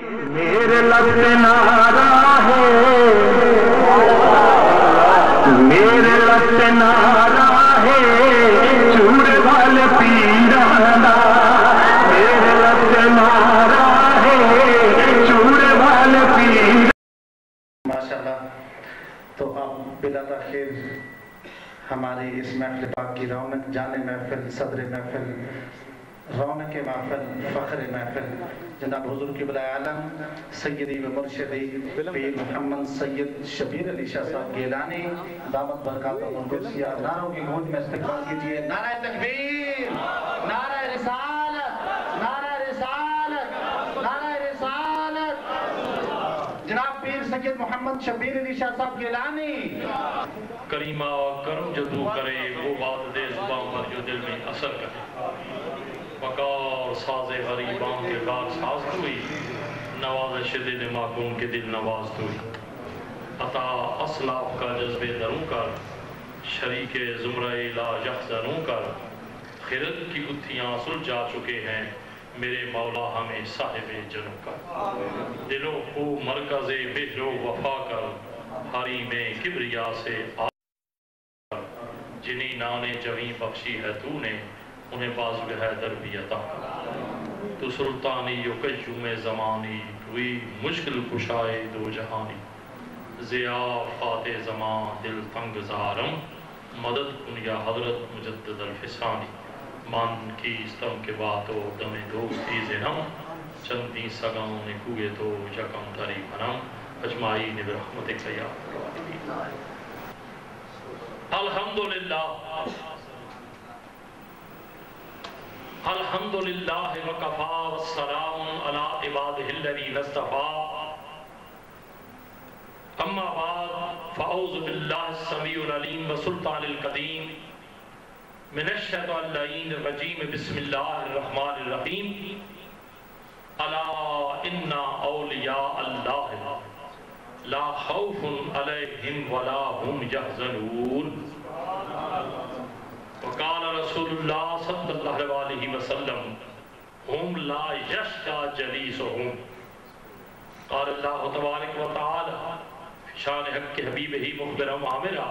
میرے لب سے نعرہ ہے، میرے لب سے نعرہ ہے، چور والے پیرانا، میرے لب سے نعرہ ہے، چور والے پیرانا۔ ماشاءاللہ، تو اب بلا تاخیر ہماری اس محفل پاک کی رونق جانے محفل، صدر محفل، رونق محفل، فخر محفل، جناب حضور قبلہ عالم سیدی و مرشدی پیر محمد سید شبیر علی شاہ صاحب گیلانی دامت برکاتہ القدسیہ، نعروں کی گونج میں استقبال کیجئے۔ نعرہ تکبیر، نعرہ رسالت، نعرہ رسالت، نعرہ رسالت، جناب پیر سید محمد شبیر علی شاہ صاحب گیلانی۔ کریمہ کرم جدو کرے وہ بات دے زبان پر جو دل میں اثر کرے، وقار ساز غریباں کے کار ساز ہوئی، نوازش دل معقوم کے دل نواز ہوئی، عطا اسلاف کا جذب دروں کر، شریک زمرہ لا یحزنوں کر، خرد کی گتھیاں سلجھا چکے ہیں میرے مولا ہمیں صاحب جنوں کا، دلوں کو مرکز بہر و وفا کر، حریم کبریا سے جنہیں نانے جویں بخشی ہے تو نے، انہیں بازو حیدر بھی عطا کر، تو سلطانی و قیوم زمانی، ہوئی مشکل کشائے دو جہانی، ضیافات زمان دل تنگ زارم، مدد کن یا حضرت مجدد الفسانی، من کی استم کے باتو دم دوستی زنم، چندی سگاں نے کوئے تو یکم تری بنم، اجمعین برحمتک یا الراحمین۔ الحمدللہ الحمدللہ وکفا والسلام علی عبادہ الذین اصطفیٰ، اما بعد فاعوذ باللہ السمیع العلیم وسلطان القدیم من الشیطان اللعین الرجیم، بسم اللہ الرحمن الرحیم، الا ان اولیاء اللہ لا خوف علیہم ولا هم یحزنون، وقال رسول اللہ صلی اللہ علیہ وسلم ہم لا یشقى جلیسهم، قال اللہ تبارک و تعالی شان حق کے حبیب ہی مخبر و معامرہ،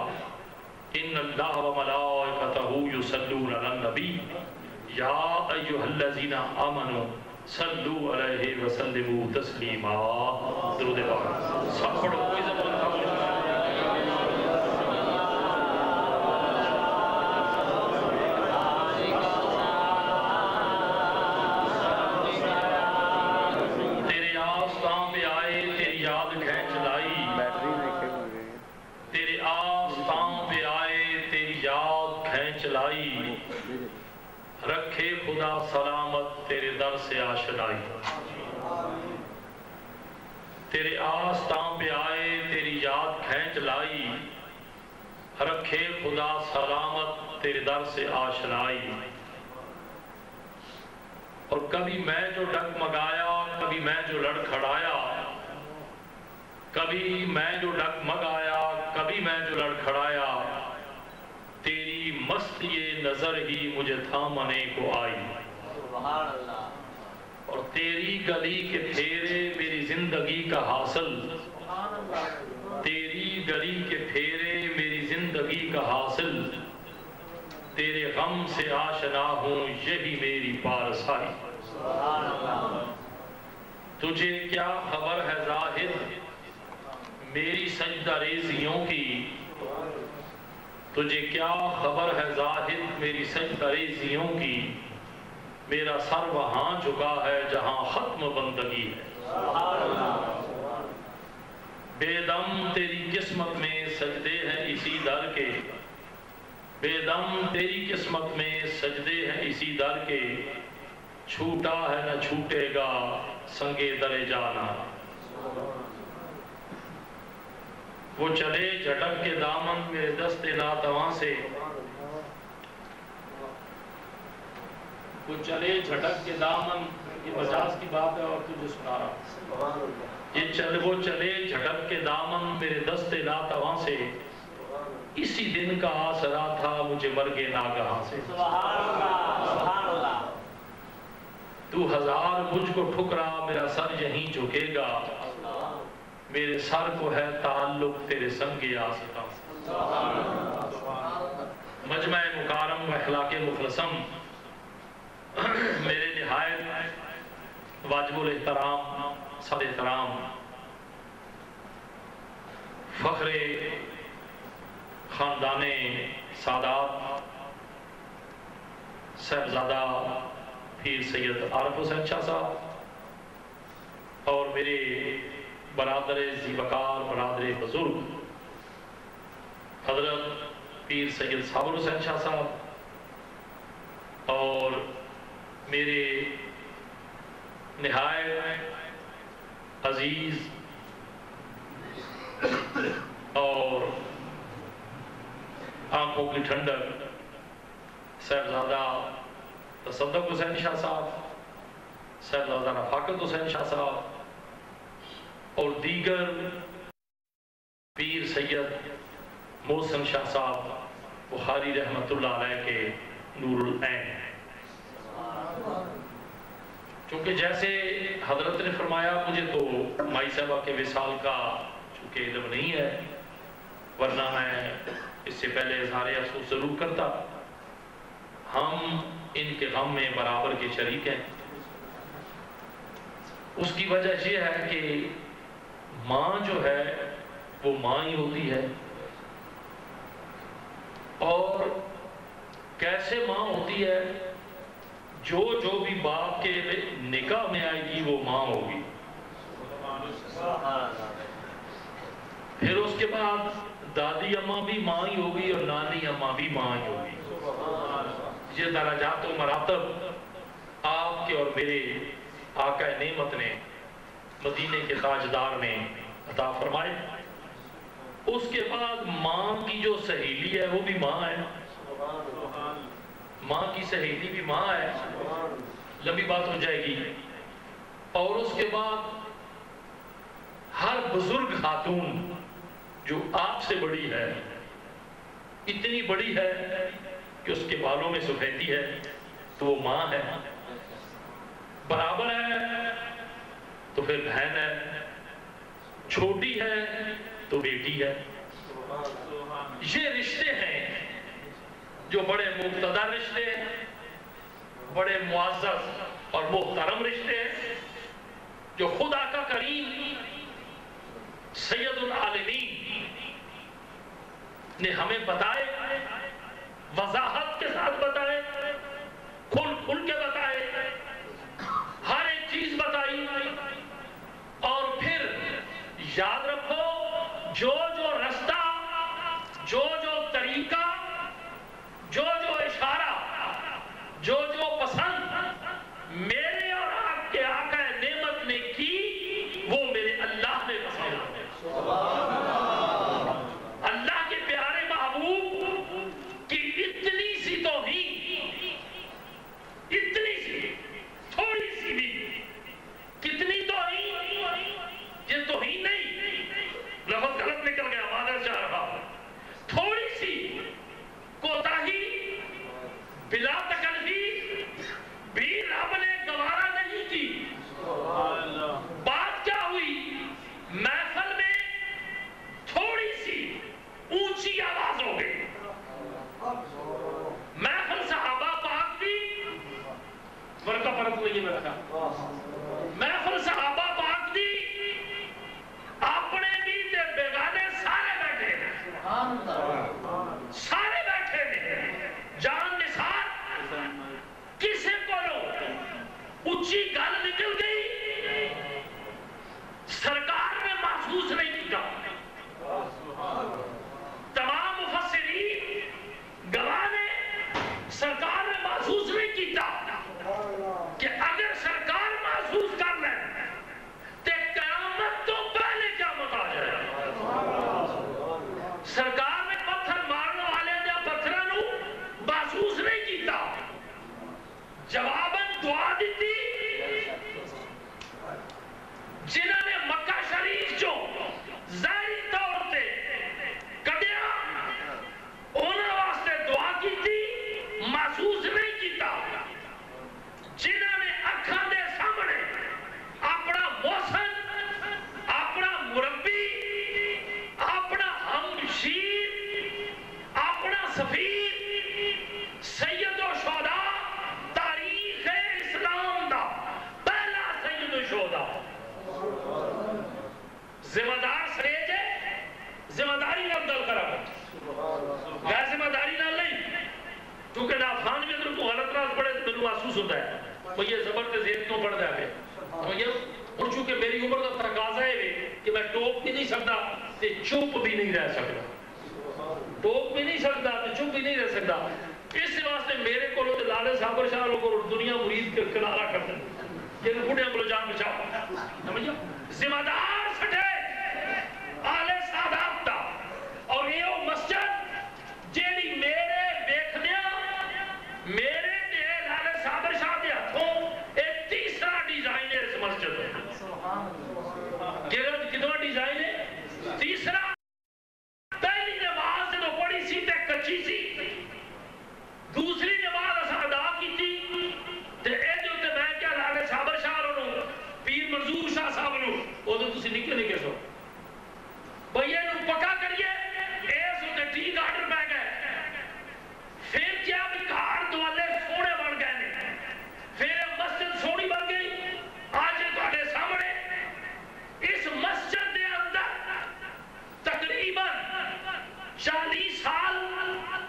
ان اللہ و ملائکتہ یصلون علی النبی یا ایہا الذین آمنوا صلو علیہ وسلموا تسلیما۔ درود پاک سب پڑھو، کوئی زبان خاموش نہ تیرے آستان پہ آئے تیری یاد کھینچ لائی، تیرے آستان پہ آئے تیری یاد کھینچ لائی، رکھے خدا سلامت تیرے در سے آشنائی، تیرے آستان پہ آئے تیری یاد کھینچ لائی، رکھے خدا سلامت تیرے در سے آشنائی، اور کبھی میں جو ڈگمگایا کبھی میں جو لڑکھڑایا، کبھی میں جو ڈگمگایا کبھی میں جو لڑکھڑایا، تیری مستی نظر ہی مجھے تھامنے کو آئی، اور تیری گلی کے پھیرے میری زندگی کا حاصل، تیری گلی کے پھیرے میری زندگی کا حاصل، تیرے غم سے آشنا ہوں یہی میری پارسائی، تجھے کیا خبر ہے زاہد میری سجدہ ریزیوں کی، تجھے کیا خبر ہے زاہد میری سجدہ ریزیوں کی، میرا سر وہاں جھکا ہے جہاں ختم بندگی ہے، بے دم تیری قسمت میں سجدے ہیں اسی در کے، بے دم تیری قسمت میں سجدے ہیں اسی در کے، چھوٹا ہے نہ چھوٹے گا سنگے درے جانا، وہ چلے جھٹک کے دامن میرے دست ناتواں سے، وہ چلے جھٹک کے دامن، یہ مجاز کی بات ہے اور تجھے سنا رہا، وہ چلے جھٹک کے دامن میرے دست ناتواں سے، اسی دن کا آسرا تھا مجھے مرگ ناگہاں سے، تو ہزار مجھ کو ٹھکرا میرا سر یہیں جھکے گا، میرے سر کو ہے تعلق تیرے سنگ آستاں سے۔ مجمع مکارم و اخلاق مخلصم، میرے نہایت واجب الاحترام سب احترام فخر خاندان سادات صاحبزادہ پیر سید عارف حسین شاہ صاحب اور میرے برادر ذیوقار برادر بزرگ حضرت پیر سید صابر حسین شاہ صاحب اور میرے نہایت عزیز اور آنکھوں کی ٹھنڈک صاحبزادہ تصدق حسین شاہ صاحب، صاحبزادہ رفاقت حسین شاہ صاحب اور دیگر پیر سید محسن شاہ صاحب بخاری رحمت اللہ علیہ کے نور العین۔ چونکہ جیسے حضرت نے فرمایا، مجھے تو مائی صاحبہ کے وصال کا چونکہ علم نہیں ہے، ورنہ میں اس سے پہلے اظہار افسوس ضرور کرتا۔ ہم ان کے غم میں برابر کے شریک ہیں۔ اس کی وجہ یہ ہے کہ ماں جو ہے وہ ماں ہی ہوتی ہے، اور کیسے ماں ہوتی ہے، جو بھی باپ کے نکاح میں آئے گی وہ ماں ہوگی، پھر اس کے بعد دادی اماں بھی ماں ہی ہوگی اور نانی اماں بھی ماں ہی ہوگی۔ یہ درجات و مراتب آپ کے اور میرے آقا نعمت نے مدینے کے تاجدار نے عطا فرمائے۔ اس کے بعد ماں کی جو سہیلی ہے وہ بھی ماں ہے، ماں کی سہیلی بھی ماں ہے، لمبی بات ہو جائے گی۔ اور اس کے بعد ہر بزرگ خاتون جو آپ سے بڑی ہے، اتنی بڑی ہے کہ اس کے بالوں میں سفیدی ہے تو وہ ماں ہے، برابر ہے تو پھر بہن ہے، چھوٹی ہے تو بیٹی ہے۔ یہ رشتے ہیں جو بڑے مقتدر رشتے ہیں، بڑے معزز اور محترم رشتے ہیں، جو خدا کا کریم سید العالمین نے ہمیں بتائے، وضاحت کے ساتھ بتائے، کھل کے بتائے، ہر ایک چیز بتائی۔ اور پھر یاد رکھو، جو رستہ، جو طریقہ، جو اشارہ، جو پسند میرے اور آپ کے آقا نعمت نے کی، وہ میرے اللہ نے پسند ہے۔ اللہ کے پیارے محبوب کی اتنی سی توہین، اتنی سی، تھوڑی سی بھی، کتنی توہین، یہ توہین نہیں، لفظ غلط نکل شہدا ذمہ دار سریج ہے ذمہ داری نہ بدل کرا غیر ذمہ داری نہ نہیں کیونکہ نافان میں اگر کوئی غلط راز پڑے تو میرے محسوس ہوتا ہے وہ یہ زبر تے زیب کیوں پڑھ دیا پہ اور چونکہ میری عمر کا تقاضا ہے کہ میں ٹوپ بھی نہیں سکتا تے چپ بھی نہیں رہ سکتا ٹوپ بھی نہیں سکتا تے چپ بھی نہیں رہ سکتا اس واسطے میرے کو لالے صابر شاہ لوگوں اور دنیا مرید کے کنارہ کرتے ہیں یہ بڑھے کو جان بچاؤ ذمہ دار سٹھے آلے سادات دا اور یہ مسجد جیڑی میرے بیکھنیا میرے دے لالے صابر شاہ دے ہاتھوں ایک تیسرا ڈیزائن ہے اس مسجد گرد کتنا ڈیزائن ہے تیسرا پہلی نماز جو پڑھی سی تے کچی سی دوسری نماز اسا ادا کی تھی تے اے جو تے میں کیا لالے صابر شاہ نو پیر منظور شاہ صاحب نو او تو تسی نکلے سو بھئیے نو پکا کریے ایس ہوتے ٹی گارڈر پہ گئے پھر کیا بھی گھار دوالے سونے بن گئے نے پھر مسجد سونی بن گئی آج تواڈے سامنے اس مسجد دے اندر تقریباً 40 سال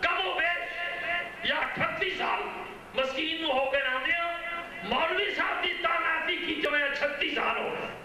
کم و بیش یا 38 سال مسکین نو ہو کے نہ دیا مولوی صاحب دی تعیناتی کی جو ہے 36 سال ہو گئے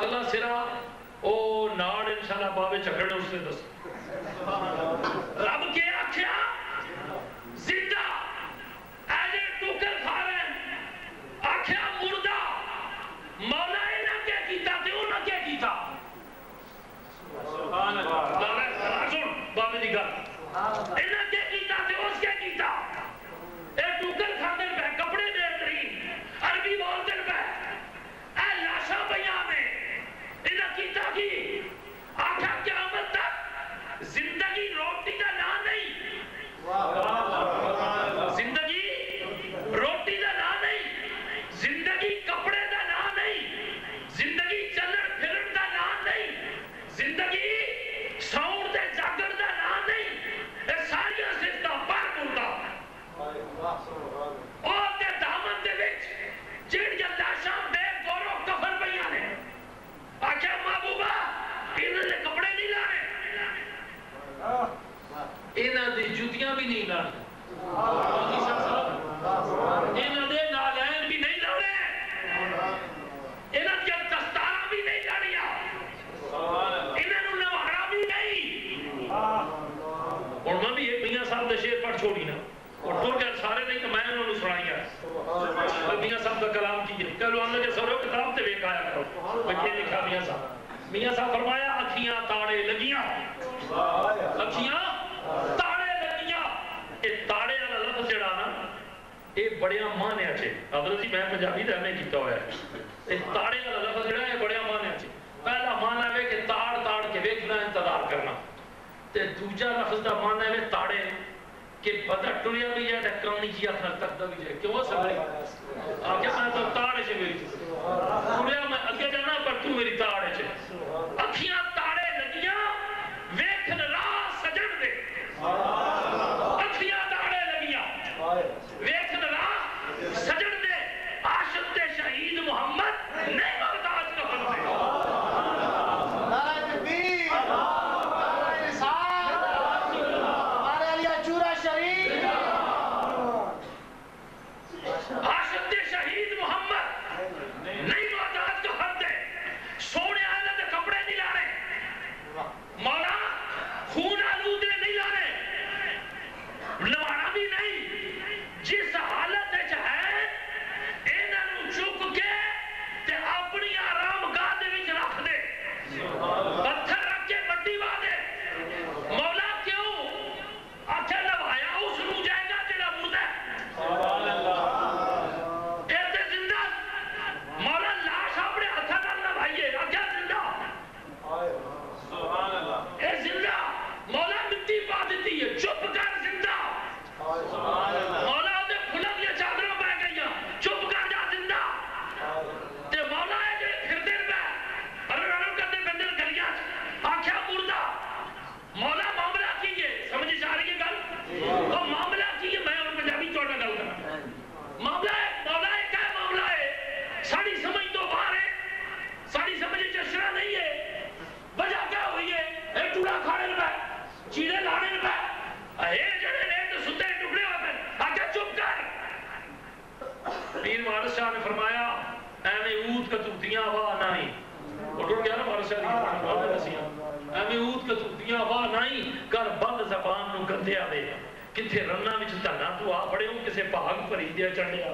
اگلا سرا او ناڑ انشاءاللہ بابے چکڑے اس سے دس رب کے آکھیا زندہ ایجے ٹوکر کھا رہے ہیں آکھیا مردہ مولا اینا کیا کیتا تے اونا کیا کیتا سبحان اللہ سن بابے دی گل اینا کیا کیتا تے اس کیا کیتا اے ٹوکر کھاندے پہ کپڑے بہترین عربی بولتے پہ اے لاشا بیاں میں اینا کیتا کی آخا قیامت تک زندگی روٹی کا نام نہیں زندگی روٹی کا نام نہیں زندگی کپڑے کا نام نہیں زندگی چلن پھرن کا نام نہیں زندگی ساؤنڈ تے جاگن کا نام نہیں یہ ساری سستا پر مردہ اور تے دامن دے وچ جڑیاں لاشاں بے گورو کفن پئیاں نے آخیا محبوبہ انہاں دے کپڑے نہیں لانے انہاں دی جوتیاں بھی نہیں لانے انہاں دے نالین بھی نہیں لانے انہاں دے دستاراں بھی نہیں لانیاں انہاں نوں نوارا بھی نہیں اور میں بھی ایک میاں صاحب دے شعر پڑھ چھوڑی نا اور ٹور گئے سارے نہیں تو میں انہوں نے سنائی ہے میاں صاحب کا کلام کیجئے کہلو ہم نے جو سورو کتاب تے بیک آیا کرو بکھے لکھا میاں صاحب فرمایا اکھیاں تاڑے لگیاں اکھیاں تاڑے لگیاں یہ تاڑے والا لفظ جڑا نا یہ بڑے معنی اچھے حضرت جی میں پنجابی دا میں کیتا ہوا ہے یہ تاڑے والا لفظ جڑا ہے بڑے معنی اچھے پہلا معنی ہے کہ تاڑ تاڑ کے ویکھنا انتظار کرنا تے دوجا لفظ دا معنی ہے تاڑے کہ بندہ ٹریا بھی جائے کانی کی اپنا تک بھی جائے کیوں سمجھے آگے میں تو تاڑے سے میری ٹریا میں اگے جانا پر تو میری تاڑے سے اکھیاں تاڑے لگیاں ویکھن راہ سجن دے اکھیاں تاڑے لگیاں ویکھن راہ سجن دے عاشق دے شہید محمد نہیں محتاج کا بندے عاشق دے شہید محمد نہیں محتاج کا حد ہے سونے آئے دے کپڑے نہیں لانے مولا خون آلودے نہیں لانے نوانا بھی نہیں جس حالت ہے انہاں نوں چک کے تے اپنی آرام گاہ دے وچ رکھ دے پتھر رکھ کے مٹی وا دے مولا کیوں آکھے نوایا اس نوں جائے گا جڑا مردہ ہے سبحان اللہ ایتے زندہ مولا لاش اپنے ہتھاں نال نوائیے آکھے زندہ سبحان اللہ اے زندہ مولا مٹی پا دیتی ہے چپ کر زندہ سبحان اللہ مولا دے پھلاں دی چادراں پہ گئیاں چپ کر جا زندہ تے مولا اے جے پھردے پہ رن کردے بندے گلیاں آکھیا مردہ مولا معاملہ کیے سمجھ آ رہی ہے گل او معاملہ کیے میں اور پنجابی چوڑا گل کرنا معاملہ ہے مولا ہے کیا معاملہ ہے ساری سمجھ تو باہر ہے ساری سمجھ چشرہ نہیں ہے وجہ کیا ہوئی ہے ایک ٹوڑا کھانے پہ چیڑے لانے پہ اے جڑے نے تو ستے ٹکڑے ہوئے پہ آگے چپ کر پیر وارث شاہ نے فرمایا ایویں اود کتوتیاں واہ نہیں اٹھ گیا نا وارث شاہ نے دسیا ایویں اود کتوتیاں واہ نہیں کر بند زبان نو گندیا دے کتھے رنا وچ دھنا تو آ بڑے ہوں کسے بھاگ پری دیا چڑھیا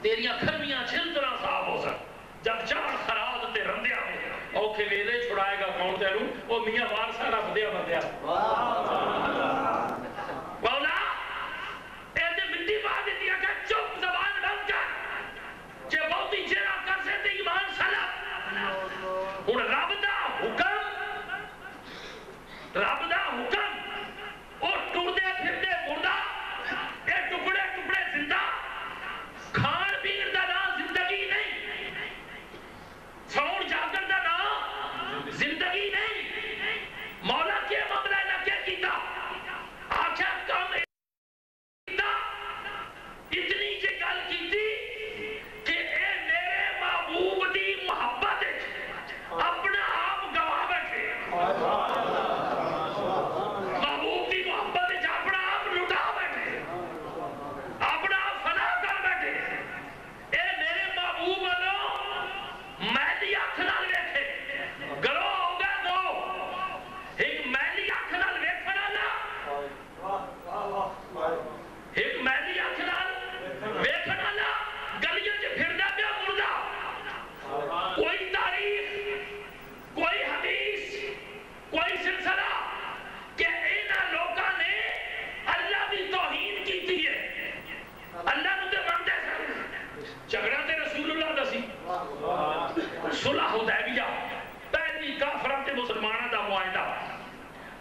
تیریاں کھرمیاں چھل طرح صاف ہو سک جب چاڑ خراد تے رندیا ہو اوکھے ویلے چھڑائے گا کون تیروں وہ میاں وارثہ رب دیا بندیا مولا ایسے مٹی پا دیتی ہے کہ چپ زبان بند کر جے بہتی چیرہ کر سے تے ایمان سلب ہن رب دا حکم اور ٹردے پھردے مردہ اے ٹکڑے ٹکڑے زندہ کھان پین دا نام زندگی نہیں سون جاگر دا نام زندگی نہیں مولا کیا معاملہ نہ کیا کیتا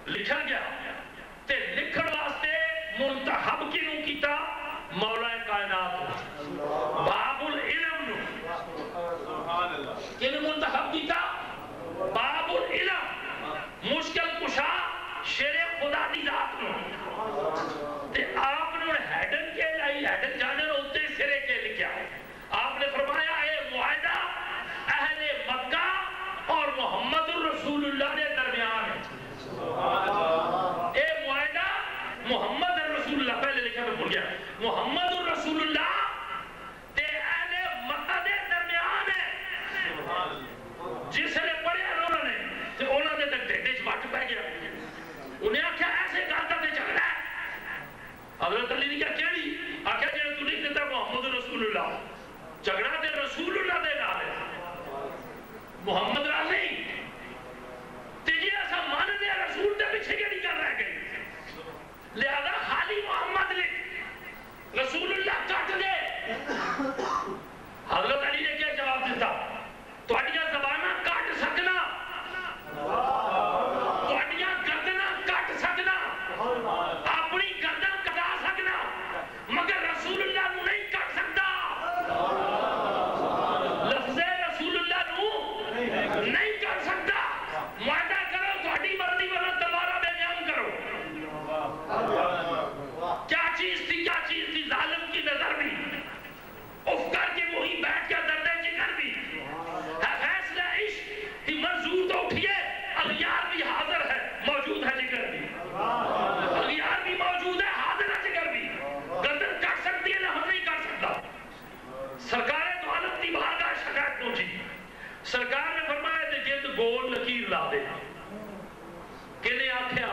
لکھا گیا تے لکھن واسطے منتخب کینوں کیتا مولا کائنات باب العلم نو کینوں منتخب کیتا باب العلم مشکل کشا شیر خدا دی ذات نو تے آپ نے ہیڈن کے لائی ہیڈن جانے ہوتے سرے کے لکھیا آپ نے فرمایا اے معاہدہ اہل مکہ اور محمد الرسول اللہ کے درمیان ہے اے معاہدہ محمد الرسول اللہ پہلے لکھا میں بھول گیا محمد الرسول اللہ تے اہل مکہ کے درمیان ہے جس نے پڑھیا انہوں نے تے انہوں نے تک ڈیڈے چ پہ گیا انہیں آکھا ایسے گاتا تے جھگڑا ہے حضرت علی نے کیا کہڑی آکھا جڑا تو لکھ دیتا محمد رسول اللہ جھگڑا تے رسول اللہ دے نال ہے محمد نال نہیں تے جی ایسا مان دے رسول دے پیچھے کیڑی کر رہ گئی لہذا خالی محمد لکھ رسول اللہ کٹ دے حضرت علی نے کیا جواب دیتا تہاڈیاں زباناں کٹ سکنا تہاڈیاں گردناں کٹ سکنا اپنی گردن کٹا سکنا مگر رسول اللہ نو نہیں کٹ سکتا لفظ رسول اللہ نو نہیں کٹ سکتا معاہدہ کرو تہاڈی مرضی ورنہ تلوارا بے نیام کرو کیا چیز تھی ظالم کی نظر بھی اف کر کے وہی بیٹھ کے دردے جگر بھی ہے فیصلہ عشق ہی منظور تو اٹھئے اغیار بھی حاضر ہے موجود ہے جگر بھی اغیار بھی موجود ہے حاضر ہے جگر بھی گردن کٹ سکتی ہے نہ نہیں کٹ سکتا سرکار تو حالت دی بارگاہ شکایت پہنچی سرکار نے فرمایا کہ جد گول لکیر لا دے کہنے آکھیا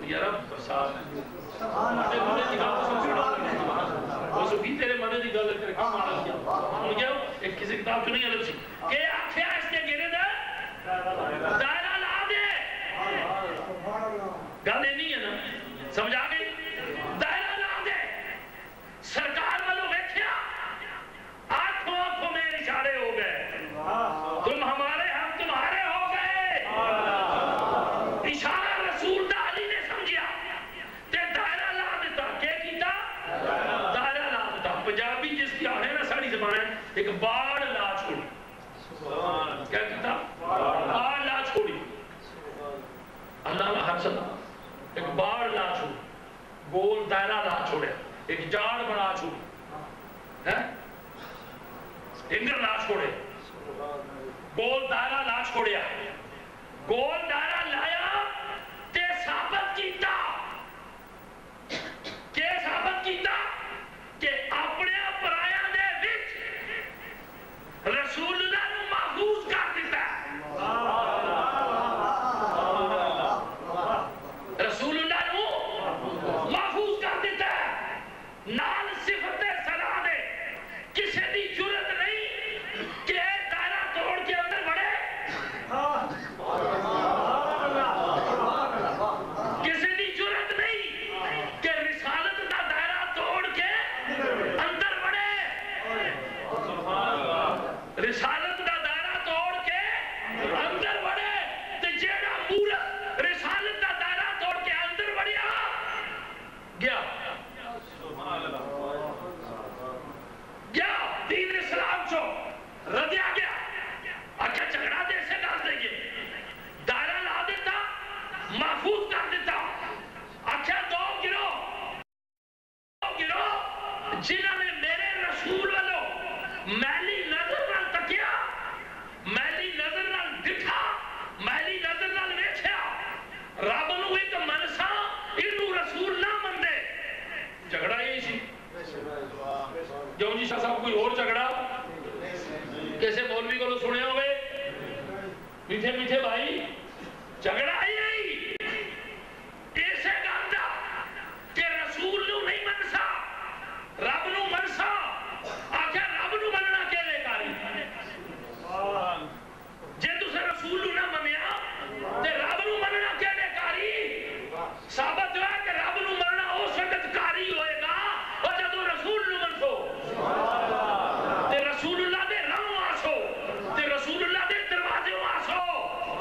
یار صاحب وہ سبھی تیرے مدد دی گل کر کے مانا کیا ان کیا ایک کسی کتاب چنی الگ سی کہ آکھیا اس کے گرے دے دائرہ لا دے گل یہ نہیں ہے نا سمجھا گئی دائرہ لا دے سرکار والوں بیٹھیا آنکھوں آنکھوں میں اشارے ہو گئے تم ہمارے ہم تمہارے ہو گئے اشارہ رسول دا علی نے سمجھیا تے دائرہ لا دیتا کیا کیتا دائرہ لا دیتا پنجابی جس کی آنے نا ساری زبان ہے ایک باڑ لا چھوڑی کیا کیتا باڑ لا چھوڑی اللہ اللہ حفظ ایک باڑ لا چھوڑی گول دائرہ لا چھوڑے ایک جاڑ بنا چھوڑی انگر لا چھوڑے گول دائرہ لا چھوڑیا گول دائرہ لایا تے ثابت کیتا کہ ثابت کیتا کہ اپنے پرایاں دے وچ رسول اللہ نو محفوظ کر دیتا رسول اللہ نو محفوظ کر دیتا نال صفت صلاح دے کسی دی جرت نہیں کہ دائرہ توڑ کے اندر بڑھے کسی دی جرت نہیں کہ رسالت دا دائرہ توڑ کے اندر بڑھے رسالت دا دائرہ توڑ کے اندر بڑھے تے جیڑا مورت رسالت دا دائرہ توڑ کے اندر بڑھیا گیا دین اسلام چو ردیا گیا اچھا جھگڑا دے سے ڈال دیں گے دائرہ لا دیتا محفوظ کر دیتا اچھا دو گروہ جنہوں نے میرے رسول والوں میلی نظر نال تکیا میلی نظر نال دکھا میلی نظر نال ویکھیا رب نو ایک منسا انو رسول نہ مندے جھگڑا یہی سی جو جی شاہ صاحب کوئی اور جھگڑا کیسے مولوی کو سنے ہوئے میٹھے میٹھے بھائی جھگڑا یہی ایسے گاندہ کہ رسول نو نہیں منسا رب نو منسا آخر رب نو مننا کے لے کاری جے تسے رسول نو نہ منیا تے رب نو مننا کے لے کاری ثابت ہوا کہ رب نو مننا اس وقت کاری ہوئے گا اور جدو رسول نو منسو تے رسول اللہ دے راہ آسو تے رسول اللہ دے دروازے آسو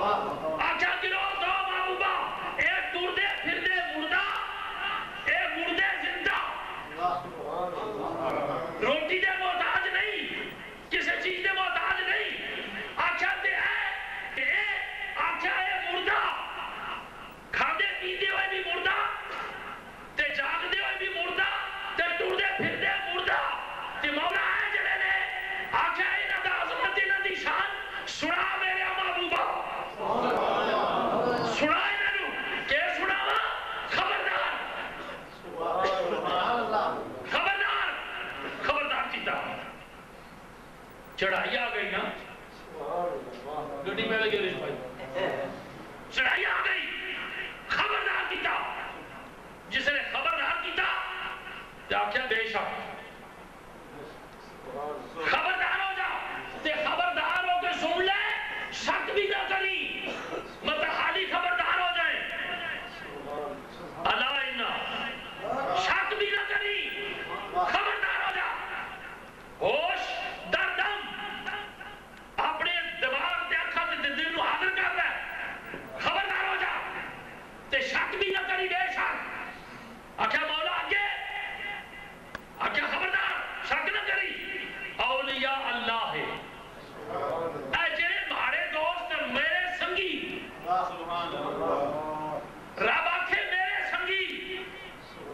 آکھا گرو دو رب آکھے میرے سنگی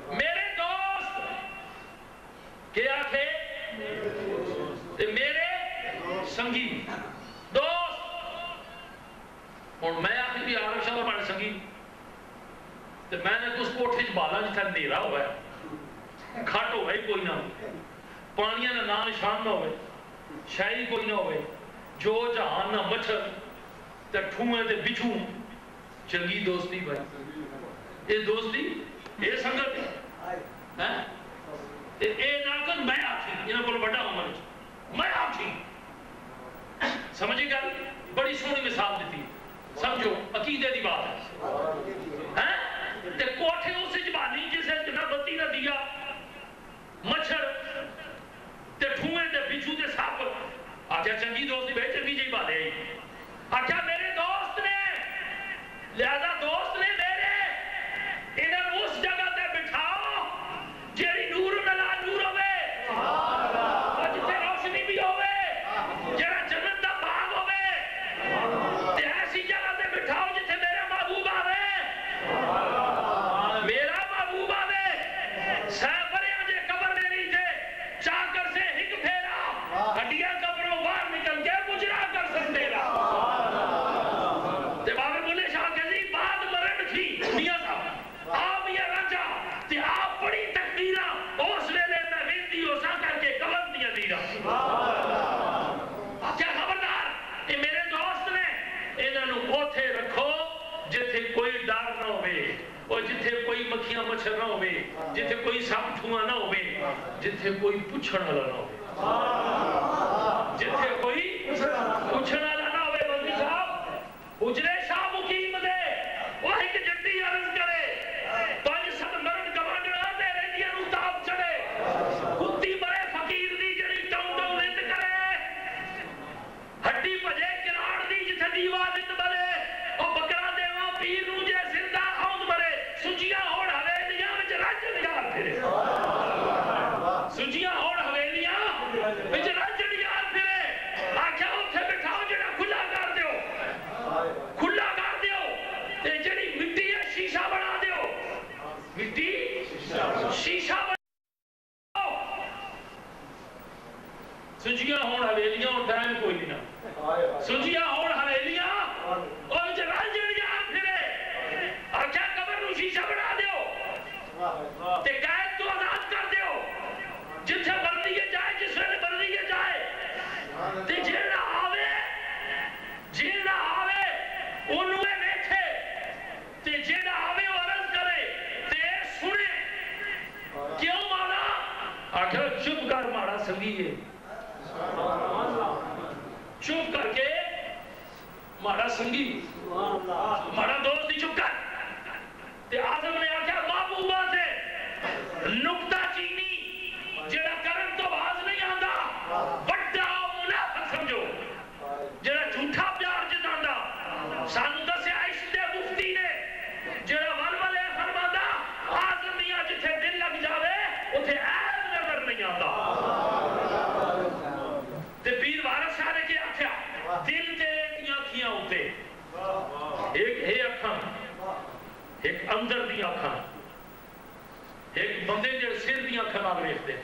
میرے دوست کیا آکھے میرے سنگی دوست اور میں آخری بھی عارف شاہ بڑھ سنگی تو میں نے اس کوٹھے بالا جتھا نیرا ہوا ہے کھٹ ہوئے کوئی نہ پانیاں نہ نشان نہ ہوئے شاہی کوئی نہ ہوئے جو جہان نہ مچھر تے ٹھوئے تے بچھوں چنگی دوستی بھائی یہ دوستی یہ سنگت ہے اے ناکن میں آکھی انہوں کو بڑا عمر میں آکھی سمجھے گا بڑی سونی مثال دیتی سمجھو عقیدے دی بات ہے تے کوٹھے اسے جبانی جسے نہ بتی نہ دیا مچھر تے ٹھوئے تے بچھو تے ساپ آکھا چنگی دوستی بھائی چنگی جی بات ہے آکھا میرے دوست نے لہذا دوست نے میرے انہیں اس جگہ تے بٹھاؤ جیڑی نور نلا نور ہوئے اور جتے روشنی بھی ہوئے جڑا جنت دا باغ ہوئے تے ایسی جگہ تے بٹھاؤ جتے میرا محبوب آوے میرا محبوب آوے سیفرے آجے قبر میں نہیں تھے چاکر سے ہک پھیرا ہڈیاں قبروں باہر نکل کے مجرا کر سکتے رہا تے بابے بولے شاہ کہتی بعد مرن تھی میاں صاحب آپ یہ راجہ تے آپ بڑی تقدیرہ اس ویلے میں ویندی ہو سا کر کے قبر دیا دیرہ کیا خبردار یہ میرے دوست نے انہوں اوتھے رکھو جتھے کوئی ڈار نہ ہوئے اور جتھے کوئی مکھیاں مچھر نہ ہوئے جتھے کوئی سپ ٹھواں نہ ہوئے جتھے کوئی پوچھن والا نہ ہوئے جتھے کوئی پوچھن والا نہ ہوئے بلدی صاحب اجرے شاہ مقیم دے وہ ایک جنڈی عرض کرے پانچ ست مرد گوانڈڑا دے رہنیاں نو تاب چڑے کتی مرے فقیر دی جڑی ٹاؤں ٹاؤں رند کرے ہڈی پجے کراڑ دی جتھے دیوا رند بلے اور بکرا دیواں پیر نو جے زندہ آؤں مرے سجیاں ہوڑ حویلیاں وچ رج نگار پھرے سجیاں ہوڑ حویلیاں وچ رج نگار پھرے آکھا اتھے بٹھاؤ جڑا کھلا کر دیو کھلا کر دیو تے جڑی مٹی ہے شیشہ بنا دیو مٹی شیشہ بنا سجیاں ہوڑ حویلیاں اور ٹائم کوئی نہیں سجیاں ہوڑ حویلیاں اور وچ رج نگار پھرے آکھا قبر نو شیشہ بنا دیو تے قید تو آزاد کر دیو جتھے مرضی کے جائے جس ویلے مرضی کے جائے تے جیڑا آوے انہوں میں بیٹھے تے جیڑا آوے وہ عرض کرے تے سنے کیوں مولا آخر چپ کر مارا سنگی ہے چپ کر کے مارا سنگی مارا دوست ہی چپ کر تے آدم نے آخیا محبوبہ سے نکتہ چینی جڑا کرن تو باز نہیں آندا بڑا منافق سمجھو جڑا جھوٹا پیار جتاندا سانو دسے عائشہ دے مفتی نے جڑا ولولے فرمادا آدم میاں جتھے دل لگ جاوے اتھے عیب نظر نہیں آندا تے پیر وارث شاہ نے کیا آخیا دل تیرے دیاں کھیاں ہوتے ایک ہے اکھاں ایک اندر دی اکھاں ایک بندے جڑے سر دیاں اکھاں نال ویکھدے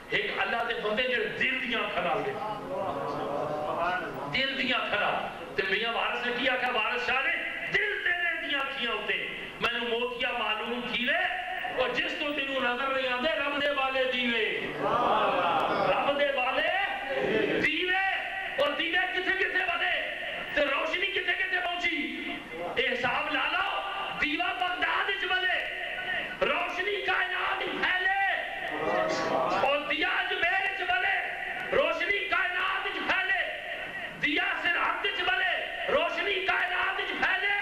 ایک اللہ دے بندے جڑے دل دیاں اکھاں نال ویکھدے دل دیاں اکھاں تے میاں وارث نے کیا کہ وارث شاہ نے دل تیرے دیاں اکھیاں ہوتے مینوں موتیا معلوم تھیوے اور جس تو تینوں نظر نہیں آندے رب دے والے دیوے رب دے والے دیوے اور دیوے کتھے کتھے بنے تے روشنی کتھے کتھے پہنچی حساب لا لو دیوا بغداد وچ بنے روشنی کائنات پھیلے اور دیا اجمیر وچ بنے روشنی کائنات وچ پھیلے دیا سرحد وچ بنے روشنی کائنات وچ پھیلے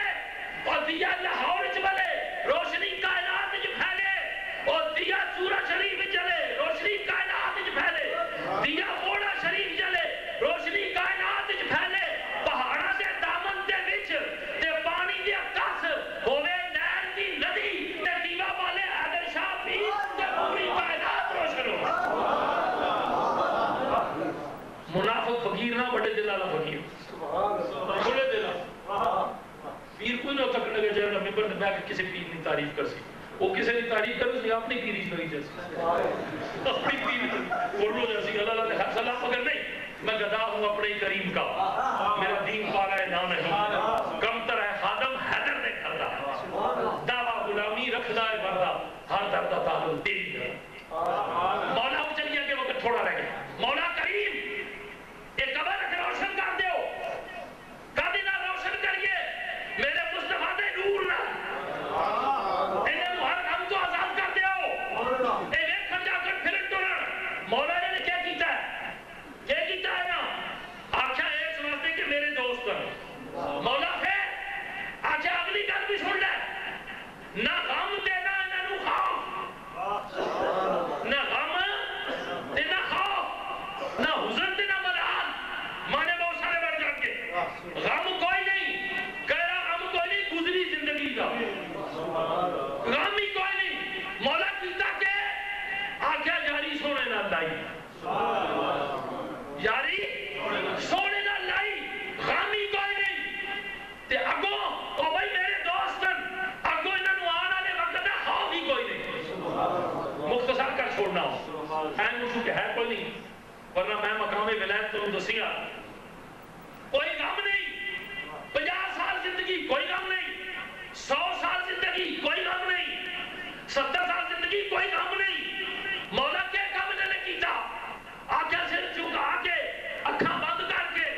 اور دیا لاہور وچ بنے روشنی کائنات وچ پھیلے اور دیا سورہ شریف وچ جلے روشنی کائنات وچ پھیلے دیا موڑا شریف جلے روشنی کائنات وچ پھیلے پہاڑاں دے دامن دے وچ تے پانی دی کس ہوے نہر دی ندی تے دیوا والے حیدر شاہ پیر تے پوری کائنات روشن ہو منافق فقیر نہ بڑے دل والا فقیر کھلے دل پیر کو تو جو تک لگے جائے ممبر نے بیٹھ کے کسی پیر نہیں تعریف کر سی وہ کسی نے تعریف کر اس نے اپنی پیری لگی جیسی اپنی پیری بولو جیسی اللہ نے حق سلام مگر نہیں میں گدا ہوں اپنے کریم کا میرا دین پالا ہے نہ نہیں کم تر ہے خادم حیدر نے کھڑا دعویٰ غلامی رکھنا ہے بردہ ہر دردہ تعلق تیری ہے مولا کو چلیے کہ وقت تھوڑا رہ گیا مولا کریم ایک قبر روشن کر دیو کدی نہ روشن کریے میرے مصطفیٰ دے نور نہ انہیں ہر غم تو آزاد کر دیو اے ویکھن جا کر پھر ٹرن مولا نے کیا کیتا ہے کیا کیتا ہے نا آخیا اس واسطے کہ میرے دوست ہیں مولا پھر آخیا اگلی گل بھی سن لے نہ غم دینا انہاں نوں خوف نہ غم تے نہ خوف نہ حزن تے نہ ملال مانے بہت سارے بڑھ جان کے غم کوئی نہیں کہہ رہا غم کوئی نہیں گزری زندگی کا غم ہی کوئی نہیں مولا کیتا کہ آخیا یاری سونے نہ لائی یاری سونے نہ لائی غم ہی کوئی نہیں تے اگو او بھائی میرے دوستن اگو انہاں نوں آن والے وقت دا خوف ہی کوئی نہیں مختصر کر چھوڑنا ہوں این مجھو کہ ہے کوئی نہیں ورنہ میں مقام ولایت تو دسی گا کوئی غم نہیں 50 سال زندگی کوئی غم نہیں 100 سال زندگی کوئی غم نہیں 70 سال زندگی کوئی غم نہیں مولا کے غم نے کیتا آگے سر چکا کے اکھاں بند کر کے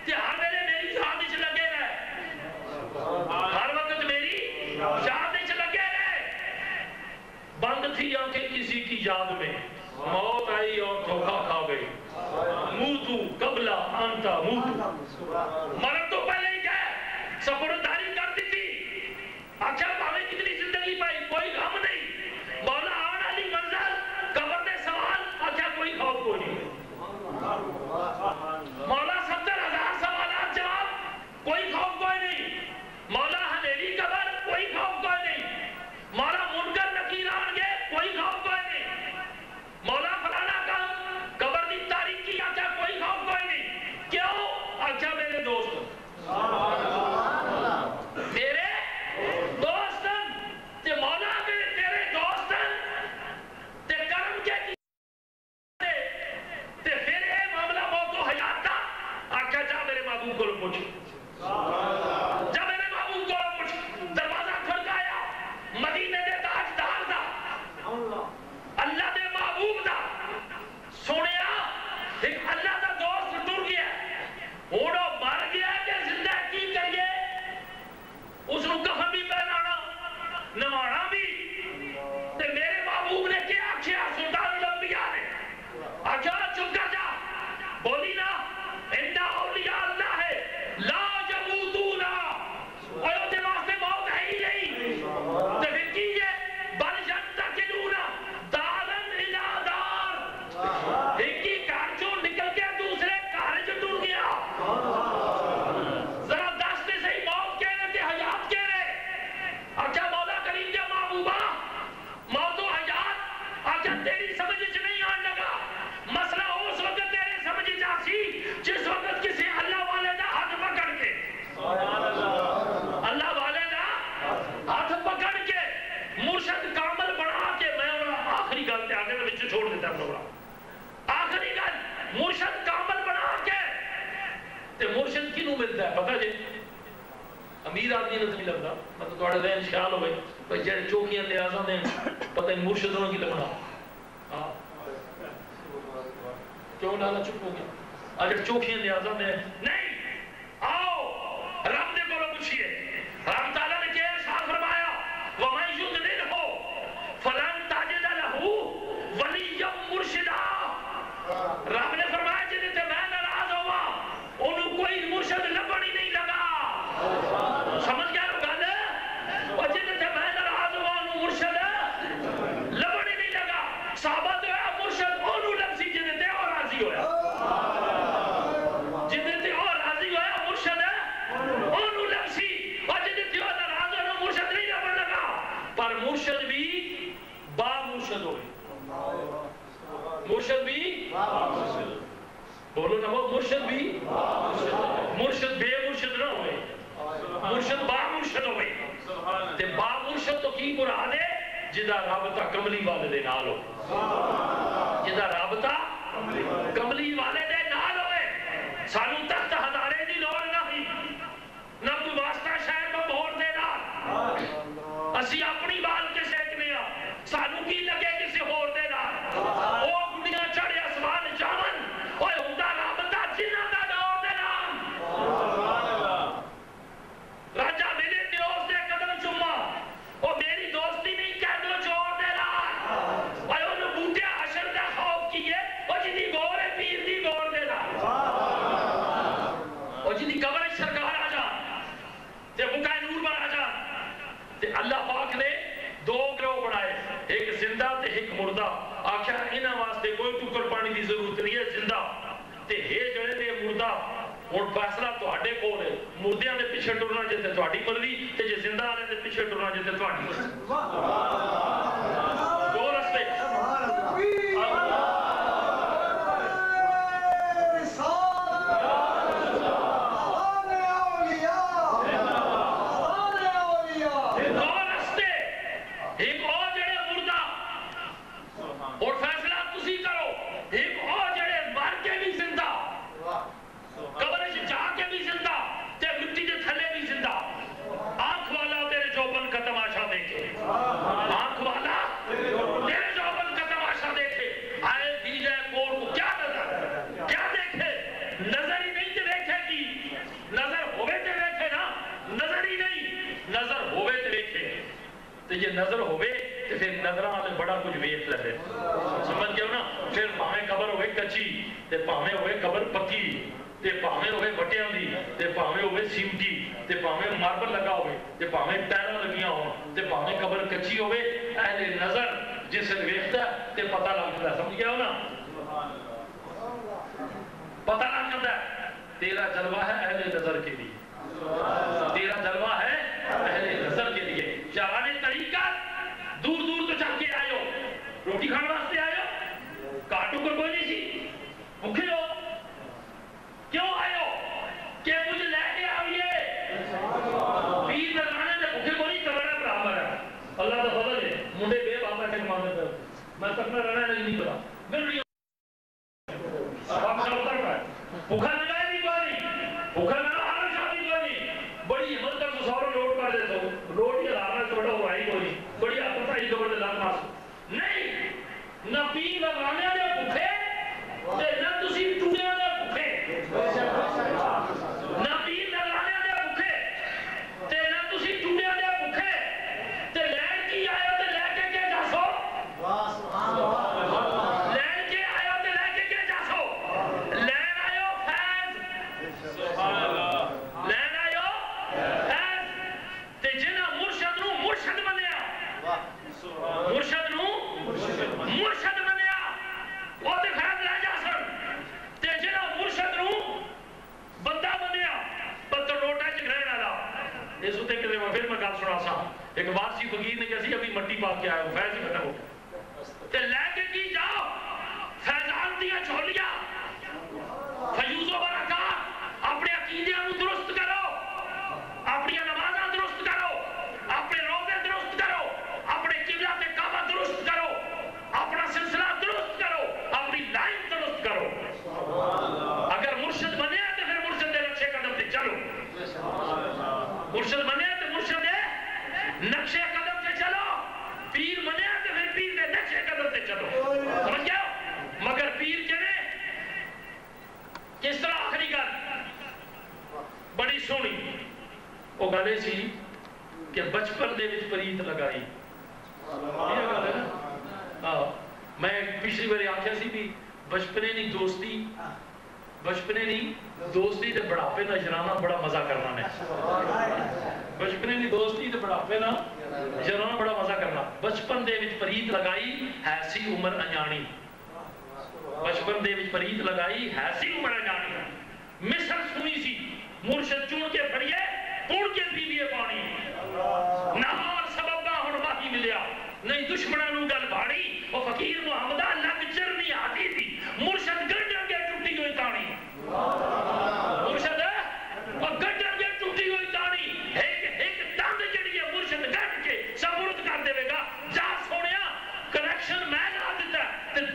تے ہر ویلے میری یاد وچ لگے رہے ہر وقت میری یاد وچ لگے رہے بند تھی آنکھیں کسی کی یاد میں موت آئی اور دھوکا کھا گئی موتو قبلہ آنتا موتو مرد تو پہلے ہی گئے سپرداری کر دی تھی اچھا باوے کتنی زندگی پائی کوئی غم نہیں مولا آن علی منزل قبر دے سوال اچھا کوئی خوف کوئی نہیں مولا 70,000 سوالات جواب کوئی خوف کوئی نہیں مولا حویلی قبر کوئی خوف کوئی نہیں مولا منکر نکیر آن گے کوئی خوف کوئی نہیں مولا فلانا کا قبر دی تاریخ کی آچا کوئی خوف کوئی نہیں کیوں آچا میرے دوست میرے دوستن تے مولا میرے تیرے دوستن تے کرم کے کی تے پھر اے معاملہ موت و حیات دا آچا جا میرے محبوب کو پوچھ جا میرے محبوب کو پوچھ دروازہ کھڑکایا مدینے دے تاجدار دا اللہ دے محبوب دا سنیا ایک اللہ دا دوست ٹر گیا ہوڑو مر گیا کہ زندہ کی کریے اس نو کفن بھی پہنانا نوانا بھی تے میرے محبوب نے کیا آکھیا سلطان الانبیاء نے آکھیا چپ کر جا بولی نا انہا اولیاء اللہ ہے لا یموتونا اور دے واسطے موت ہے ہی نہیں تے پھر کیجئے بل ینتقلونا دارن الى دار ایک ہی گھر چوں نکل کے دوسرے گھر چ ٹر گیا ذرا دستے صحیح موت کہہ رہے تھے حیات کہہ رہے اچھا مولا کریم کے محبوبہ موت و حیات اچھا تیری سمجھ چ نہیں آن لگا مسئلہ اس وقت تیرے سمجھ جاسی جس وقت کسی اللہ والے دا ہاتھ پکڑ کے اللہ والے دا ہاتھ پکڑ کے مرشد کامل بنا کے میں آخری گل تے آگے وچ چھوڑ دیتا پروگرام آخری گل مرشد کامل بنا کے تے مرشد کینوں ملتا ہے پتہ جی امیر آدمی نہ نہیں لگتا مطلب تھوڑا ذہن خیال ہوئے بھائی جڑے چوکیاں لیازاں دیں پتہ نہیں مرشد انہوں کی لگنا ہاں کیوں لالا چپ ہو گیا اگر چوکیاں لیازاں دیں نہیں آؤ رب نے کو پوچھئے رب تعالیٰ نے کیا ارشاد فرمایا وَمَن يُضْلِلْهُ فَلَن تَجِدَ لَهُ وَلِيًّا مُرْشِدًا رب نے فرمایا جنہیں تے میں ناراض ہوا انہوں کوئی مرشد لبن ہی نہیں لگا سمجھ گیا رو گل اور جنہیں تے میں ناراض ہوا انہوں مرشد لبن ہی نہیں لگا صحابہ تو ہے مرشد انہوں لفظی جنہیں تے اور راضی ہویا جنہیں تے اور مرشد ہوئے تے با مرشد تو کی مراد ہے جدا رابطہ کملی والے دے نال ہو جدا رابطہ کملی والے دے نال ہوئے سانو تخت ہزارے دی لوڑ نہیں نہ کوئی واسطہ شہر کو بہور دے نال اسی اپنی بال کے سیکنے سانو کی لگے کسی ہور دے نال او گنیا چڑھے اسمان جاون اوے ہوندا رابطہ جنہ دا دور دے نال راجہ میرے دوست دے قدم چوما او میری دوستی نہیں کہہ دو جوڑ دے نال اوے انہوں بوٹے حشر دا خوف کیے او جنی گور ہے پیر دی گور دے نال او جنی قبر سرکار آ جا تے بکائے نور بار آ جا تے اللہ پاک نے دو گروہ بڑھائے ایک زندہ تے ایک مردہ آخیا انہاں واسطے کوئی ٹکر پانی دی ضرورت نہیں ہے زندہ تے ہے جڑے نے مردہ اور فیصلہ تواڈے کول ہے مردیاں دے پیچھے ٹرنا جے تے تواڈی مرضی تے جے زندہ والے دے پیچھے ٹرنا جے تے تواڈی مرضی دو رستے یہ نظر ہوئے تو پھر نظرہ آلے بڑا کچھ ویٹ لگے سمجھ گئے ہو نا پھر پاہمیں قبر ہوئے کچی تے پاہمیں ہوئے قبر پکی تے پاہمیں ہوئے بٹیاں دی تے پاہمیں ہوئے سیمٹی تے پاہمیں ماربل لگا ہوئے تے پاہمیں ٹیرہ لگیاں ہوں تے پاہمیں قبر کچی ہوئے اہل نظر جس سے ویکھتا ہے تے پتہ لگتا ہے سمجھ گئے ہو نا پتہ لگتا ہے تیرا جلوہ ہے اہل نظر کے لیے تیرا جلوہ ہے اہل نظر کے لیے چاہانے طریقہ دور دور تو چاہ کے آئے ہو روٹی کھانے واسطے آئے ہو کارٹو کر کوئی نہیں سی بھوکے ہو کیوں آئے ہو کہ مجھے لے کے آئیے پیر لگانے سے بھوکے کو نہیں کرنا برابر ہے اللہ کا فضل ہے منڈے بے بابا کے ماننے پر میں تکنا رہنا نہیں پتا مل رہی ہوں بھوکا لگائے نہیں کوئی بھوکا لگا بڑی ہمت کا سسورو لوٹ کر دیتا ہوں لوٹ یہ لارنا سے بڑا ہوا ہی کوئی بڑی آپتا ہی خبر دے لان ماسو نہیں نہ پین لگانے دے بکھے تے نہ تسی ٹوڑے دے بکھے نہ پین لگانے دے بکھے تے نہ تسی ٹوڑے دے بکھے تے لین کی آیا تے لے کے جاسو لین کے آیا تے لے کے جاسو لین آئیو فیض لین آئیو تے جنہ مرشد نو مرشد بنیا مرشد نو مرشد بنیا وہ تے فیض لے جا سن تے جنہ مرشد نو بندہ بنیا پتر روٹا چکرین آلا اس ہوتے کہ پھر میں گل سنا سا ایک وارسی فقیر نے کہا ابھی مٹی پاک کے آیا ہوں فیض ہی ختم ہو تے لے کے کی جاؤ فیضان دیا چھولیا فیوز و برکات اپنے عقیدیاں نو درست کرو اپنی نمازاں درست کرو اپنے روزے درست کرو اپنے قبلہ تے کعبہ درست کرو اپنا سلسلہ درست کرو اپنی لائن درست کرو اگر مرشد بنے تو پھر مرشد دے نقشے قدم تے چلو مرشد بنے تو مرشد دے نقشے قدم تے چلو پیر بنے تو پھر پیر دے نقشے قدم تے چلو سمجھ گیا مگر پیر کے نے کس طرح آخری گل بڑی سونی وہ گلے سی کہ بچپن دے وچ پریت لگائی یہ گل ہے نا میں پچھلی باری آخیا سی بھی بچپنے نہیں دوستی بچپنے نہیں دوستی تے بڑھاپے نہ جرانا بڑا مزہ کرنا نے بچپنے نہیں دوستی تے بڑھاپے نہ جرانا بڑا مزہ کرنا بچپن دے وچ پریت لگائی ہے سی عمر انجانی بچپن دے وچ پریت لگائی ہے سی عمر انجانی مثل سنی سی مرشد چون کے پڑیے پوڑ کے پی لیے پانی نہار سبب نہ ہن باقی ملیا نہیں دشمنوں نو گل بھاڑی او فقیر محمدہ لگ چرنی آتی تھی مرشد گڈن کے ٹوٹی ہوئی تانی مرشد او گڈن کے ٹوٹی ہوئی تانی ایک دم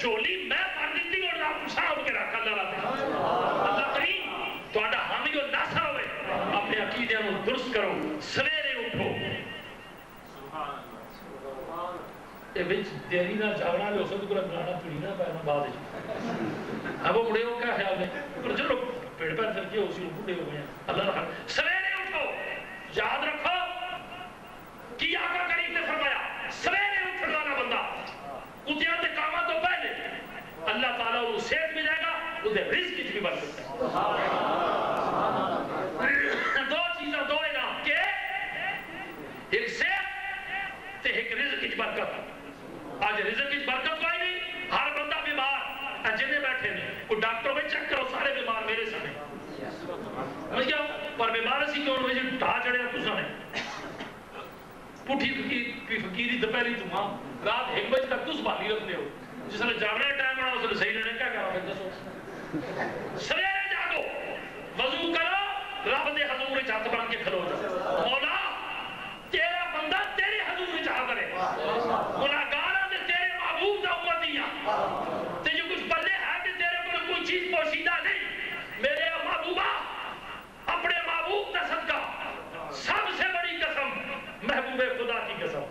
جولی میں پڑھ دیتی اور آپ سامنے کے رکھ اللہ رہا اللہ کریم تو آڈا حامی و ناصر ہوئے اپنے عقیدے کو درست کرو سویرے اٹھو یہ بچ دیری نہ جاگنا لے اسے تو کلا بلانا پڑی نہ پہنا بعد اب وہ بڑے ہو کیا خیال ہے پر چلو پیڑ پر چل کے اسی لوگ بڑے ہو گئے اللہ رکھا سویرے اٹھو یاد رکھو کہ آقا کریم نے فرمایا سویرے اٹھنے والا بندہ قدیات کامہ تو پہلے اللہ تعالیٰ وہ صحت ملے گا اسے رزق کی بھی برکت ہے دو چیزیں دو انعام کے ایک صحت تے ایک رزق کی برکت آج رزق کی برکت کوئی نہیں ہر بندہ بیمار جنے بیٹھے نہیں کوئی ڈاکٹر میں چیک کرو سارے بیمار میرے سامنے سمجھ گیا پر بیمار اسی کیوں ہوئے جو ڈھا چڑھے تو سامنے پوٹھی فقیری دوپہری تو ماں رات 1 بجے تک تو سنبھالی رکھتے ہو جس نے جاگنے ٹائم بنا اس نے صحیح نے کیا کہا پھر دسو سویرے جاگو وضو کرو رب دے حضور وچ ہاتھ بن کے کھلو جاؤ مولا تیرا بندہ تیرے حضور وچ آ کرے گناہگاراں تے تیرے محبوب دا امتیاں تے جو کچھ پلے ہے تے تیرے کول کوئی چیز پوشیدہ نہیں میرے محبوبہ اپنے محبوب دا صدقہ سب سے بڑی قسم محبوب خدا کی قسم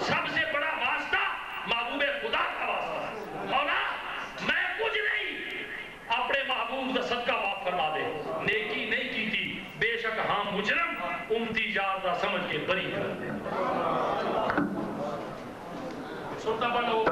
سب سے بڑا واسطہ محبوب خدا کا واسطہ مولا میں کچھ نہیں اپنے محبوب کا صدقہ معاف فرما دے نیکی نہیں کی تھی بے شک ہاں مجرم امتی یاد سمجھ کے بری کر دے سنتا بنو